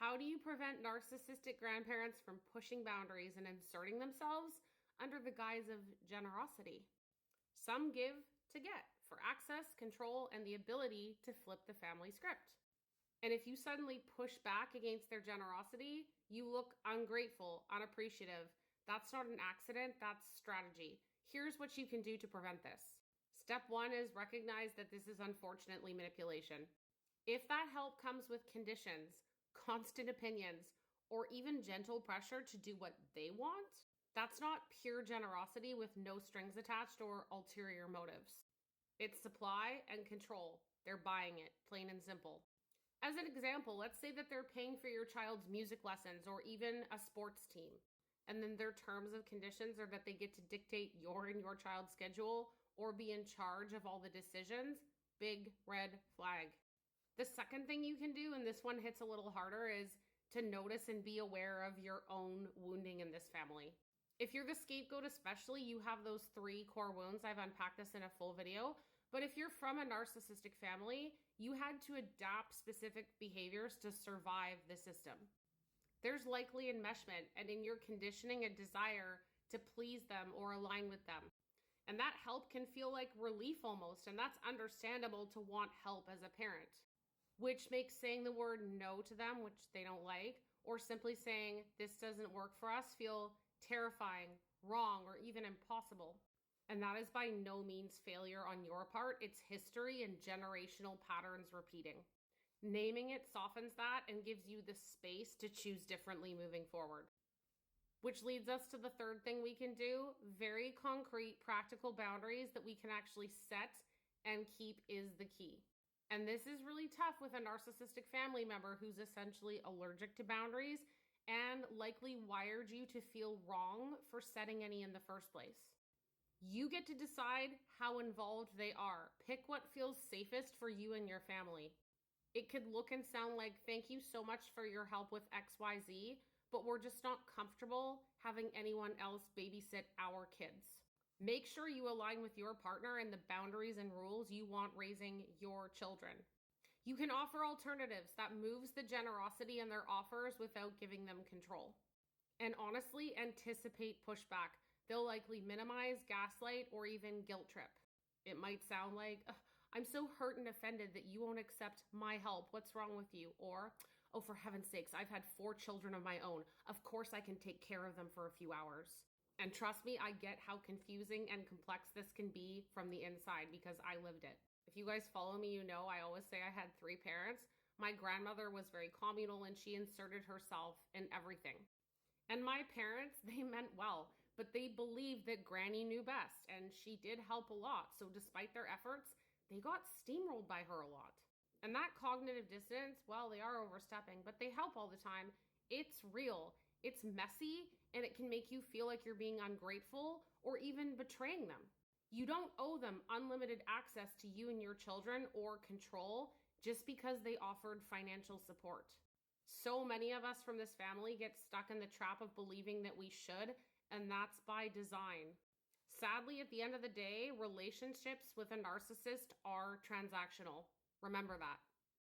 How do you prevent narcissistic grandparents from pushing boundaries and inserting themselves under the guise of generosity? Some give to get for access, control, and the ability to flip the family script. And if you suddenly push back against their generosity, you look ungrateful, unappreciative. That's not an accident, that's strategy. Here's what you can do to prevent this. Step 1 is recognize that this is unfortunately manipulation. If that help comes with conditions, constant opinions, or even gentle pressure to do what they want, that's not pure generosity with no strings attached or ulterior motives. It's supply and control. They're buying it, plain and simple. As an example, let's say that they're paying for your child's music lessons or even a sports team. And then their terms of conditions are that they get to dictate your and your child's schedule or be in charge of all the decisions. Big red flag. The second thing you can do, and this one hits a little harder, is to notice and be aware of your own wounding in this family. If you're the scapegoat especially, you have those 3 core wounds. I've unpacked this in a full video. But if you're from a narcissistic family, you had to adapt specific behaviors to survive the system. There's likely enmeshment and in your conditioning a desire to please them or align with them. And that help can feel like relief almost, and that's understandable to want help as a parent, which makes saying the word no to them, which they don't like, or simply saying this doesn't work for us feel terrifying, wrong, or even impossible. And that is by no means failure on your part. It's history and generational patterns repeating. Naming it softens that and gives you the space to choose differently moving forward. Which leads us to the third thing we can do. Very concrete, practical boundaries that we can actually set and keep is the key. And this is really tough with a narcissistic family member who's essentially allergic to boundaries and likely wired you to feel wrong for setting any in the first place. You get to decide how involved they are. Pick what feels safest for you and your family. It could look and sound like, thank you so much for your help with XYZ, but we're just not comfortable having anyone else babysit our kids. Make sure you align with your partner and the boundaries and rules you want raising your children. You can offer alternatives that moves the generosity in their offers without giving them control. And honestly, anticipate pushback. They'll likely minimize, gaslight, or even guilt trip. It might sound like, I'm so hurt and offended that you won't accept my help. What's wrong with you? Or, oh, for heaven's sakes, I've had 4 children of my own. Of course I can take care of them for a few hours. And trust me, I get how confusing and complex this can be from the inside because I lived it. If you guys follow me, you know I always say I had 3 parents. My grandmother was very communal and she inserted herself in everything. And my parents, they meant well, but they believed that Granny knew best, and she did help a lot. So despite their efforts, they got steamrolled by her a lot. And that cognitive dissonance, well, they are overstepping, but they help all the time. It's real, it's messy, and it can make you feel like you're being ungrateful or even betraying them. You don't owe them unlimited access to you and your children or control just because they offered financial support. So many of us from this family get stuck in the trap of believing that we should, and that's by design. Sadly, at the end of the day, relationships with a narcissist are transactional. Remember that.